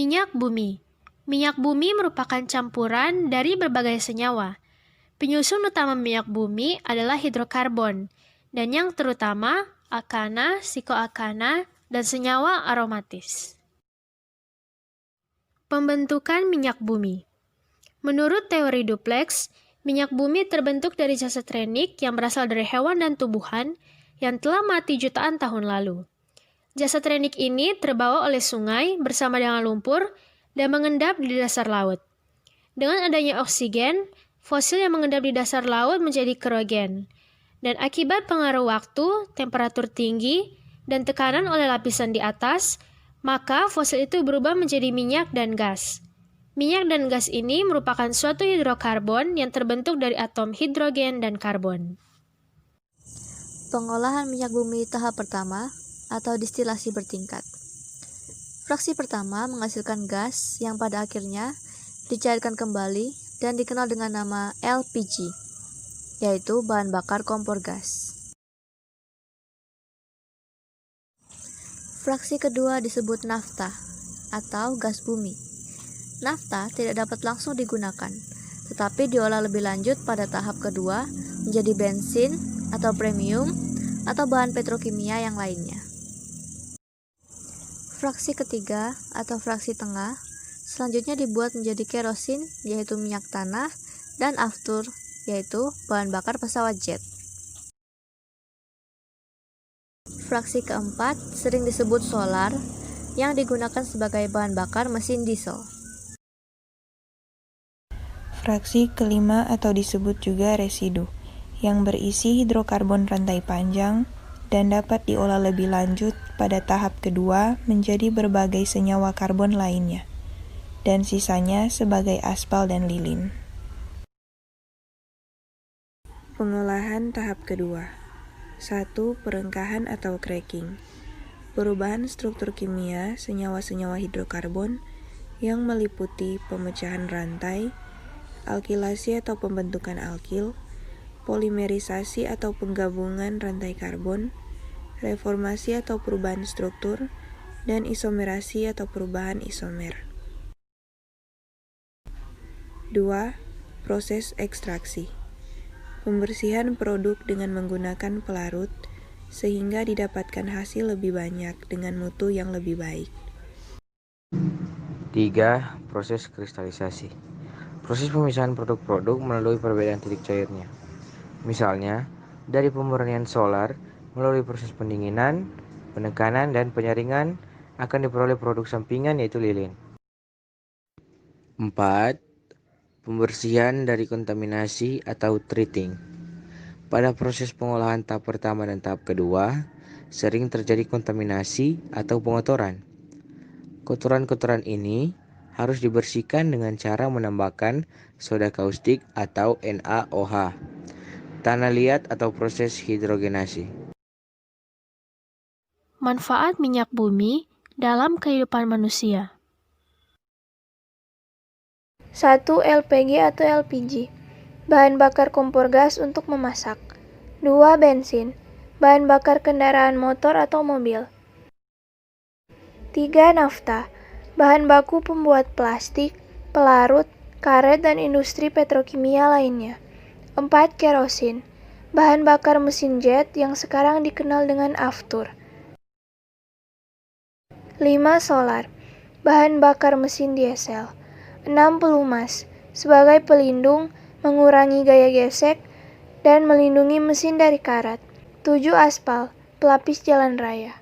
Minyak bumi. Minyak bumi merupakan campuran dari berbagai senyawa. Penyusun utama minyak bumi adalah hidrokarbon, dan yang terutama alkana, psikoalkana, dan senyawa aromatis. Pembentukan minyak bumi. Menurut teori duplex, minyak bumi terbentuk dari zat trenik yang berasal dari hewan dan tumbuhan yang telah mati jutaan tahun lalu. Zat trenik ini terbawa oleh sungai bersama dengan lumpur dan mengendap di dasar laut. Dengan adanya oksigen, fosil yang mengendap di dasar laut menjadi kerogen. Dan akibat pengaruh waktu, temperatur tinggi, dan tekanan oleh lapisan di atas, maka fosil itu berubah menjadi minyak dan gas. Minyak dan gas ini merupakan suatu hidrokarbon yang terbentuk dari atom hidrogen dan karbon. Pengolahan minyak bumi tahap pertama atau distilasi bertingkat. Fraksi pertama menghasilkan gas yang pada akhirnya dicairkan kembali dan dikenal dengan nama LPG, yaitu bahan bakar kompor gas. Fraksi kedua disebut nafta atau gas bumi. Nafta tidak dapat langsung digunakan, tetapi diolah lebih lanjut pada tahap kedua menjadi bensin atau premium atau bahan petrokimia yang lainnya. Fraksi ketiga atau fraksi tengah selanjutnya dibuat menjadi kerosin, yaitu minyak tanah, dan aftur, yaitu bahan bakar pesawat jet. Fraksi keempat sering disebut solar, yang digunakan sebagai bahan bakar mesin diesel. Fraksi kelima atau disebut juga residu, yang berisi hidrokarbon rantai panjang dan dapat diolah lebih lanjut pada tahap kedua menjadi berbagai senyawa karbon lainnya, dan sisanya sebagai aspal dan lilin. Pengolahan tahap kedua. 1. Perengkahan atau cracking. Perubahan struktur kimia senyawa-senyawa hidrokarbon yang meliputi pemecahan rantai, alkilasi atau pembentukan alkil, polimerisasi atau penggabungan rantai karbon, reformasi atau perubahan struktur, dan isomerasi atau perubahan isomer. 2. Proses ekstraksi. Pembersihan produk dengan menggunakan pelarut sehingga didapatkan hasil lebih banyak dengan mutu yang lebih baik. 3. Proses kristalisasi. Proses pemisahan produk-produk melalui perbedaan titik cairnya. Misalnya, dari pemurnian solar melalui proses pendinginan, penekanan, dan penyaringan akan diperoleh produk sampingan yaitu lilin. 4. Pembersihan dari kontaminasi atau treating. Pada proses pengolahan tahap pertama dan tahap kedua, sering terjadi kontaminasi atau pengotoran. Kotoran-kotoran ini harus dibersihkan dengan cara menambahkan soda kaustik atau NaOH, tanah liat atau proses hidrogenasi. Manfaat minyak bumi dalam kehidupan manusia. 1. LPG atau LPG, bahan bakar kompor gas untuk memasak. 2. Bensin, bahan bakar kendaraan motor atau mobil. 3. Nafta, bahan baku pembuat plastik, pelarut, karet, dan industri petrokimia lainnya. 4. Kerosin, bahan bakar mesin jet yang sekarang dikenal dengan aftur. 5. Solar, bahan bakar mesin diesel. 6. Pelumas, sebagai pelindung, mengurangi gaya gesek, dan melindungi mesin dari karat. 7. Aspal, pelapis jalan raya.